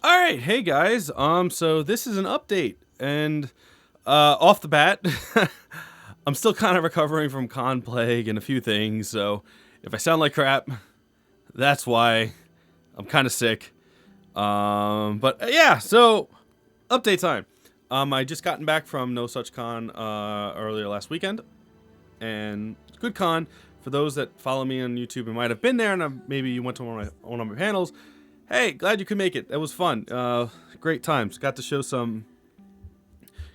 All right, hey guys. So this is an update, and off the bat, I'm still kind of recovering from con plague and a few things. So if I sound like crap, that's why. I'm kind of sick. But yeah, so update time. I just gotten back from No Such Con earlier last weekend, and good con. For those that follow me on YouTube and might have been there, and maybe you went to one of my panels. Hey, glad you could make it. That was fun. Great times. Got to show some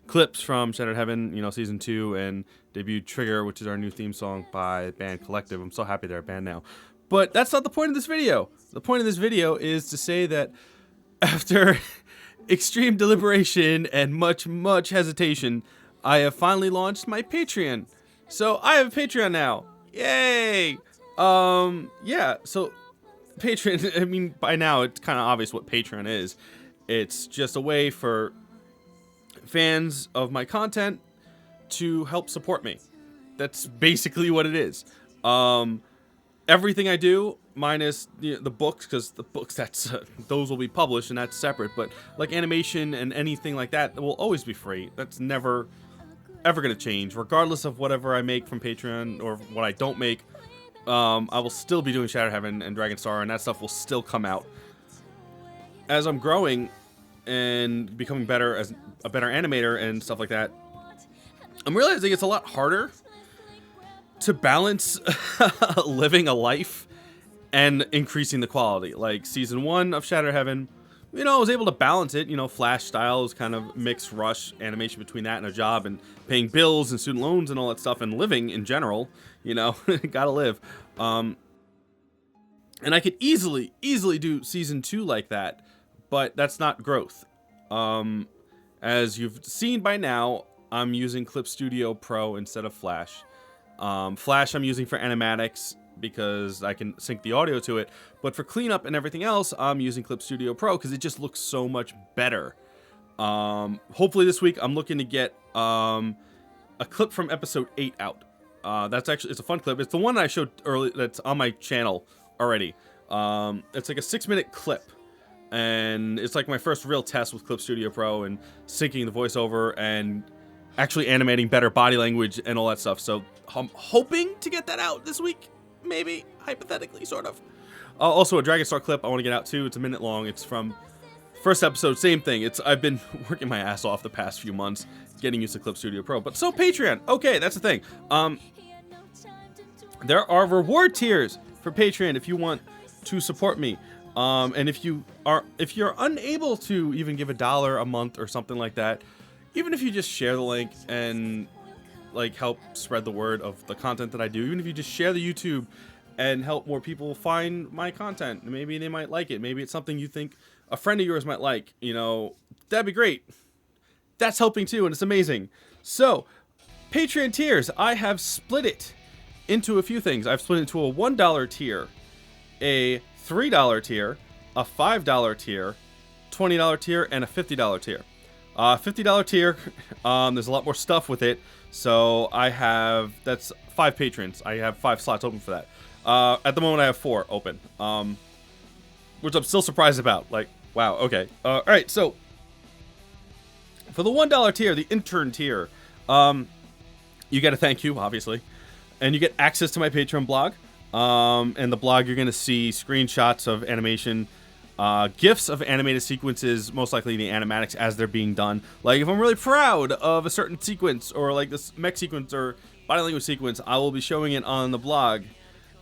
clips from Shattered Heaven, season 2, and debuted Trigger, which is our new theme song by band Collective. I'm so happy they're a band now. But that's not the point of this video. The point of this video is to say that after extreme deliberation and much hesitation, I have finally launched my Patreon. So I have a Patreon now. Yay! Yeah, so Patreon, I mean, by now it's kind of obvious what Patreon is. It's just a way for fans of my content to help support me. That's basically what it is. Everything I do, minus the books, because the books, those will be published and that's separate. But like animation and anything like that will always be free. That's never, ever going to change. Regardless of whatever I make from Patreon or what I don't make, I will still be doing Shattered Heaven and Dragon Star, and that stuff will still come out. As I'm growing and becoming better as a better animator and stuff like that, I'm realizing it's a lot harder to balance living a life and increasing the quality. Like season 1 of Shattered Heaven, I was able to balance it. Flash styles, kind of mix rush animation between that and a job and paying bills and student loans and all that stuff and living in general. Gotta live. And I could easily do season 2 like that, but that's not growth. As you've seen by now, I'm using Clip Studio Pro instead of Flash. Flash I'm using for animatics because I can sync the audio to it, but for cleanup and everything else, I'm using Clip Studio Pro because it just looks so much better. Hopefully this week I'm looking to get a clip from episode 8 out. It's a fun clip. It's the one I showed early that's on my channel already. It's like a 6-minute clip, and it's like my first real test with Clip Studio Pro and syncing the voiceover and actually animating better body language and all that stuff. So I'm hoping to get that out this week, maybe, hypothetically, sort of. Also, a Dragon Star clip I want to get out too. It's a minute long. It's from first episode, same thing. I've been working my ass off the past few months getting used to Clip Studio Pro. But so Patreon, okay, that's the thing. There are reward tiers for Patreon if you want to support me. And if you're unable to even give $1 a month or something like that, even if you just share the link and help spread the word of the content that I do, even if you just share the YouTube and help more people find my content, maybe they might like it. Maybe it's something you think a friend of yours might like, that'd be great. That's helping too, and it's amazing. So, Patreon tiers, I have split it into a few things. I've split it into a $1 tier, a $3 tier, a $5 tier, $20 tier, and a $50 tier. $50 tier, there's a lot more stuff with it. So that's 5 patrons. I have 5 slots open for that. At the moment I have 4 open, which I'm still surprised about. Wow, okay. All right, so for the $1 tier, the intern tier, you get a thank you, obviously, and you get access to my Patreon blog. And the blog, you're going to see screenshots of animation, GIFs of animated sequences, most likely the animatics as they're being done. Like if I'm really proud of a certain sequence or like this mech sequence or body language sequence, I will be showing it on the blog.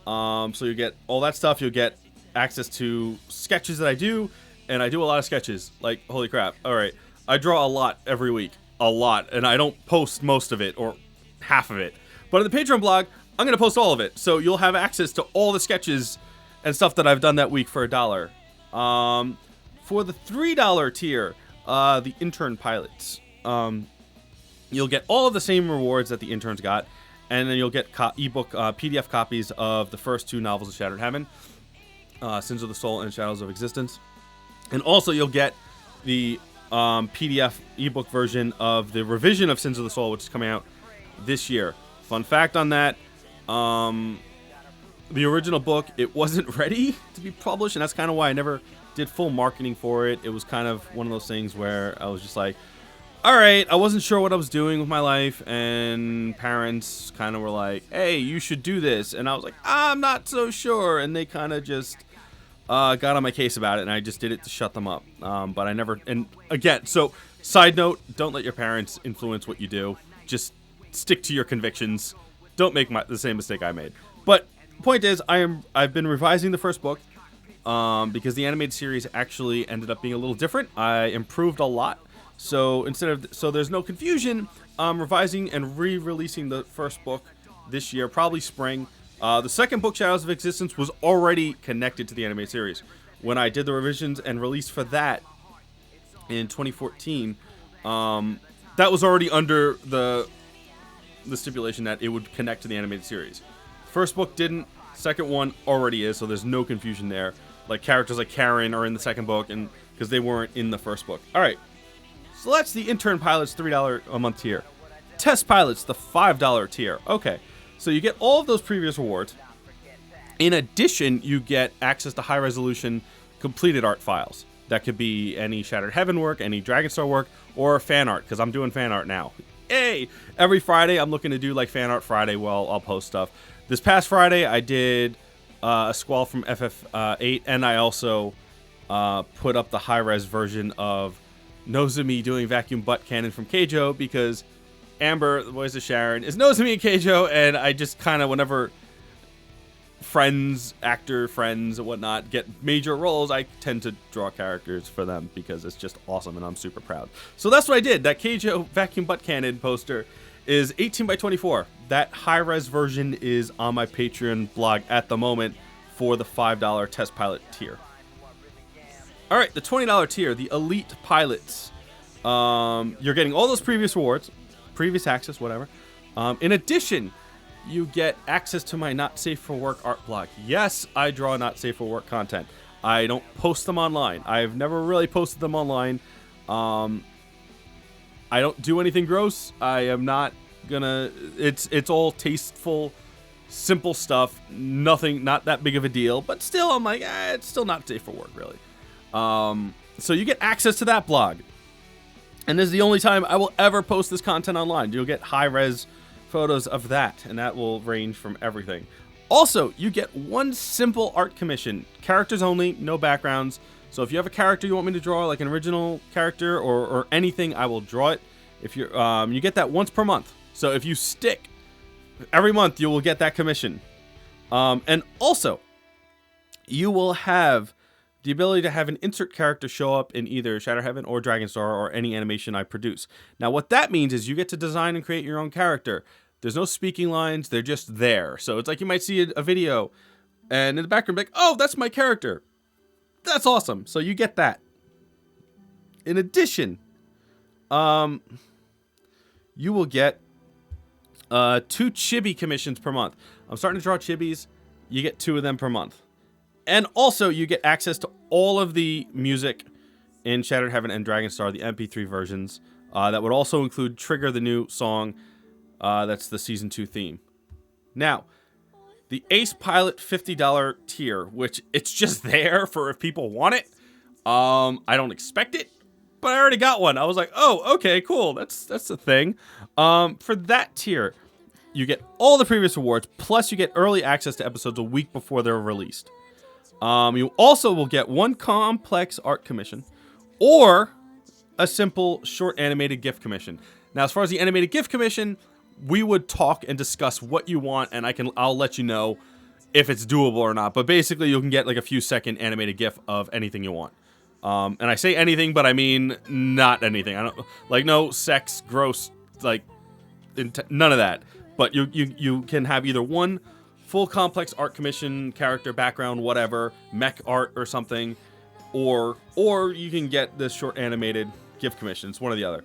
So you get all that stuff. You'll get access to sketches that I do, and I do a lot of sketches. Like, holy crap. All right. I draw a lot every week. A lot. And I don't post most of it or half of it. But on the Patreon blog, I'm going to post all of it. So you'll have access to all the sketches and stuff that I've done that week for $1. For the $3 tier, the intern pilots, you'll get all of the same rewards that the interns got, and then you'll get ebook PDF copies of the first 2 novels of Shattered Heaven, Sins of the Soul and Shadows of Existence, and also you'll get the PDF ebook version of the revision of Sins of the Soul, which is coming out this year. Fun fact on that, the original book, it wasn't ready to be published, and that's kind of why I never did full marketing for it. It was kind of one of those things where I was just like, all right, I wasn't sure what I was doing with my life, and parents kind of were like, hey, you should do this. And I was like, I'm not so sure. And they kind of just got on my case about it, and I just did it to shut them up. But I never, and again, so side note, don't let your parents influence what you do. Just stick to your convictions. Don't make the same mistake I made. But point is, I've been revising the first book because the animated series actually ended up being a little different. I improved a lot. So there's no confusion, I'm revising and re-releasing the first book this year, probably spring. The second book, Shadows of Existence, was already connected to the animated series. When I did the revisions and released for that in 2014, that was already under the stipulation that it would connect to the animated series. First book didn't, second one already is, so there's no confusion there. Like characters like Karen are in the second book, and because they weren't in the first book. All right. So that's the intern pilot's $3 a month tier. Test pilot's the $5 tier. Okay, so you get all of those previous rewards. In addition, you get access to high resolution completed art files. That could be any Shattered Heaven work, any Dragonstar work, or fan art, because I'm doing fan art now. Hey, every Friday I'm looking to do like Fan Art Friday. Well, I'll post stuff. This past Friday I did a Squall from FF8, and I also put up the high-res version of Nozomi doing vacuum butt cannon from Keijo, because Amber, the voice of Sharon, is Nozomi and Keijo, and I just kind of, whenever actor friends and whatnot get major roles, I tend to draw characters for them because it's just awesome and I'm super proud. So that's what I did. That Keijo vacuum butt cannon poster is 18 by 24. That high-res version is on my Patreon blog at the moment for the $5 test pilot tier. All right, the $20 tier, the Elite Pilots. You're getting all those previous rewards, previous access, whatever. In addition, you get access to my Not Safe for Work art blog. Yes, I draw Not Safe for Work content. I don't post them online. I've never really posted them online. I don't do anything gross. I am not gonna. It's all tasteful, simple stuff. Nothing, not that big of a deal. But still, I'm like, it's still not safe for work, really. So you get access to that blog. And this is the only time I will ever post this content online. You'll get high-res photos of that, and that will range from everything. Also, you get one simple art commission. Characters only, no backgrounds. So if you have a character you want me to draw, like an original character or anything, I will draw it. If you're, you get that once per month. So if you stick, every month you will get that commission. And also, you will have the ability to have an insert character show up in either Shattered Heaven or Dragonstar or any animation I produce. Now, what that means is you get to design and create your own character. There's no speaking lines. They're just there. So it's like you might see a video, and in the background, like, oh, that's my character. That's awesome. So you get that. In addition, you will get 2 chibi commissions per month. I'm starting to draw chibis. You get 2 of them per month. And also, you get access to all of the music in Shattered Heaven and Dragonstar, the MP3 versions. That would also include Trigger, the new song. That's the Season 2 theme. Now, the Ace Pilot $50 tier, which it's just there for if people want it. I don't expect it, but I already got one. I was like, oh, okay, cool. That's the thing. For that tier, you get all the previous rewards, plus you get early access to episodes a week before they're released. You also will get 1 complex art commission or a simple short animated GIF commission. Now, as far as the animated GIF commission, we would talk and discuss what you want, and I'll let you know if it's doable or not. But basically, you can get like a few second animated GIF of anything you want. And I say anything, but I mean not anything. I don't like no sex, gross, like none of that. But you can have either one full complex art commission, character, background, whatever, mech art or something, or you can get this short animated GIF commission. It's one or the other.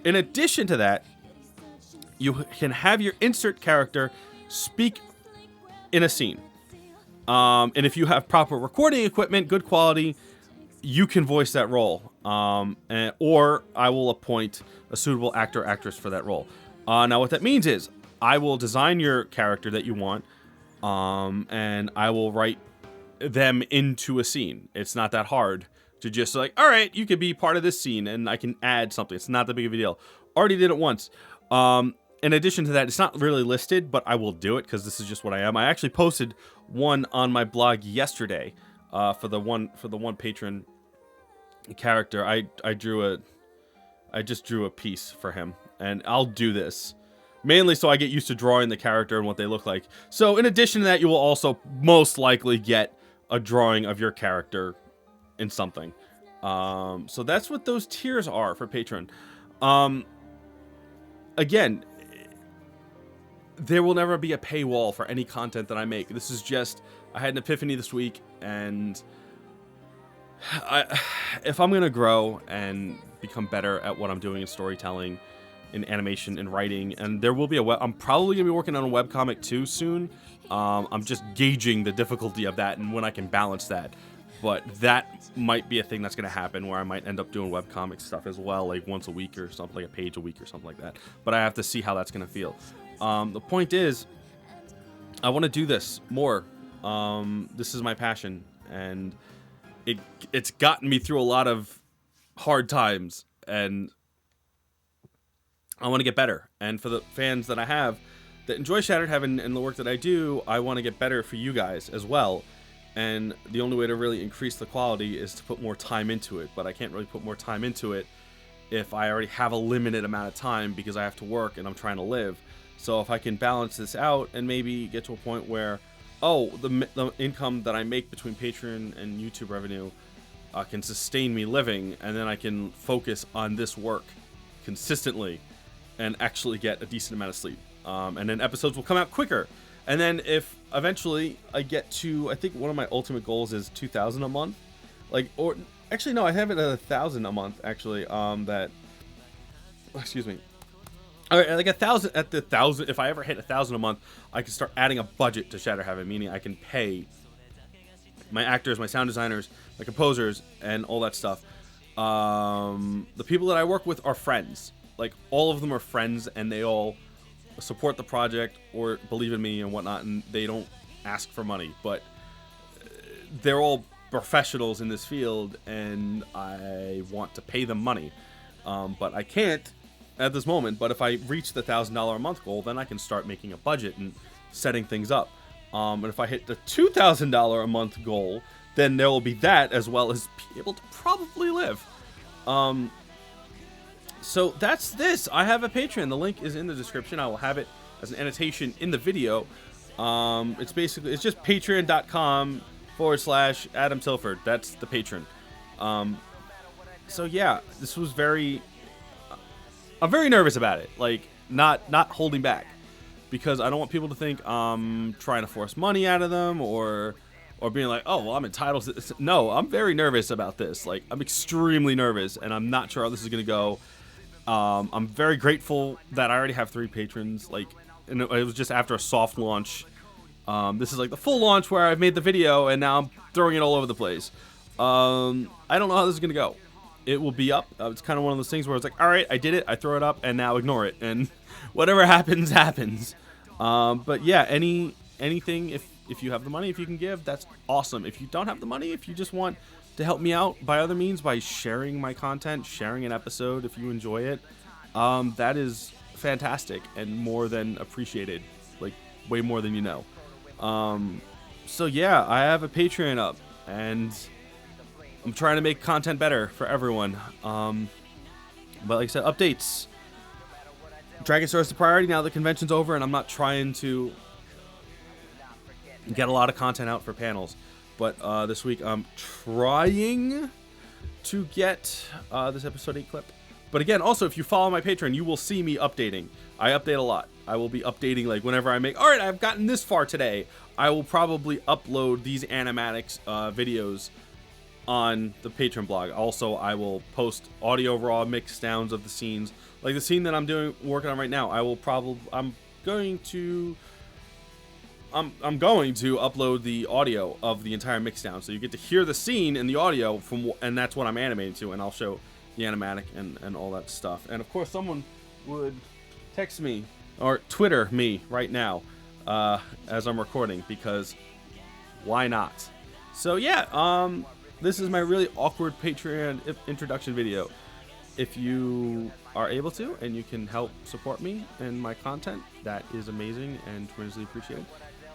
In addition to that, you can have your insert character speak in a scene. And if you have proper recording equipment, good quality, you can voice that role. Or I will appoint a suitable actor or actress for that role. Now, what that means is I will design your character that you want. And I will write them into a scene. It's not that hard to just like, all right, you could be part of this scene and I can add something. It's not that big of a deal. Already did it once. In addition to that, it's not really listed, but I will do it because this is just what I am. I actually posted one on my blog yesterday for the one patron character. I just drew a piece for him, and I'll do this mainly so I get used to drawing the character and what they look like. So in addition to that, you will also most likely get a drawing of your character in something. So that's what those tiers are for Patreon. Again, there will never be a paywall for any content that I make. This is just, I had an epiphany this week, and if I'm going to grow and become better at what I'm doing in storytelling, in animation, in writing, and there will be I'm probably going to be working on a webcomic too soon. I'm just gauging the difficulty of that and when I can balance that. But that might be a thing that's going to happen where I might end up doing webcomic stuff as well, like once a week or something, like a page a week or something like that. But I have to see how that's going to feel. The point is, I want to do this more. This is my passion, and it's gotten me through a lot of hard times, and I want to get better. And for the fans that I have that enjoy Shattered Heaven and the work that I do, I want to get better for you guys as well. And the only way to really increase the quality is to put more time into it. But I can't really put more time into it if I already have a limited amount of time because I have to work and I'm trying to live. So if I can balance this out and maybe get to a point where, the income that I make between Patreon and YouTube revenue can sustain me living, and then I can focus on this work consistently and actually get a decent amount of sleep. And then episodes will come out quicker. And then if eventually I get to, I think one of my ultimate goals is 2,000 a month. Or actually, no, I have it at 1,000 a month, actually. Excuse me. All right, like 1,000 at the 1,000. If I ever hit 1,000 a month, I can start adding a budget to Shattered Heaven, meaning I can pay my actors, my sound designers, my composers, and all that stuff. The people that I work with are friends. Like, all of them are friends, and they all support the project or believe in me and whatnot, and they don't ask for money. But they're all professionals in this field, and I want to pay them money. But I can't at this moment. But if I reach the $1,000 a month goal, then I can start making a budget and setting things up. And if I hit the $2,000 a month goal, then there will be that, as well as be able to probably live. So that's this. I have a Patreon. The link is in the description. I will have it as an annotation in the video. It's just patreon.com/Adam Tilford. That's the patron. So yeah, this was I'm very nervous about it. Like, not holding back, because I don't want people to think I'm trying to force money out of them or being like, oh, well, I'm entitled to this. No, I'm very nervous about this. Like, I'm extremely nervous, and I'm not sure how this is going to go. I'm very grateful that I already have 3 patrons. Like, and it was just after a soft launch. This is like the full launch where I've made the video, and now I'm throwing it all over the place. I don't know how this is going to go. It will be up. It's kind of one of those things where it's like, all right, I did it. I throw it up, and now ignore it. And whatever happens, happens. But yeah, anything, if you have the money, if you can give, that's awesome. If you don't have the money, if you just want to help me out by other means, by sharing my content, sharing an episode if you enjoy it, that is fantastic and more than appreciated. Like, way more than you know. So yeah, I have a Patreon up, and I'm trying to make content better for everyone. But like I said, updates. Dragon Store is the priority now the convention's over, and I'm not trying to get a lot of content out for panels. But this week I'm trying to get this episode 8 clip. But again, also, if you follow my Patreon, you will see me updating. I update a lot. I will be updating, like, whenever I make, all right, I've gotten this far today, I will probably upload these animatics videos on the Patreon blog. Also, I will post audio raw mix downs of the scenes. Like the scene that I'm working on right now, I'm going to upload the audio of the entire mix down, so you get to hear the scene and the audio and that's what I'm animating to, and I'll show the animatic and all that stuff. And of course, someone would text me or Twitter me right now as I'm recording, because why not? So yeah, this is my really awkward Patreon introduction video. If you are able to and you can help support me and my content, that is amazing and tremendously appreciated.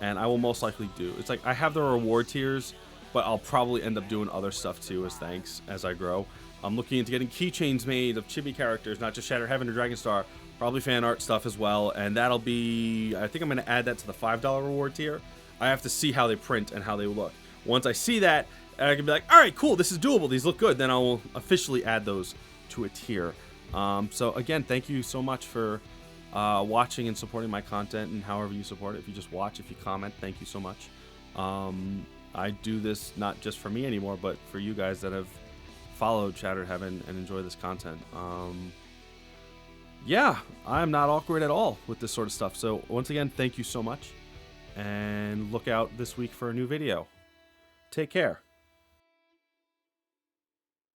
And I will most likely do. It's like I have the reward tiers, but I'll probably end up doing other stuff too as thanks as I grow. I'm looking into getting keychains made of chibi characters, not just Shattered Heaven or Dragonstar, probably fan art stuff as well. And that'll be, I think I'm going to add that to the $5 reward tier. I have to see how they print and how they look. Once I see that, I can be like, all right, cool, this is doable, these look good. Then I will officially add those to a tier. So again, thank you so much for watching and supporting my content, and however you support it. If you just watch, if you comment, thank you so much. I do this not just for me anymore, but for you guys that have followed Shattered Heaven and enjoy this content. Yeah, I'm not awkward at all with this sort of stuff. So once again, thank you so much, and look out this week for a new video. Take care.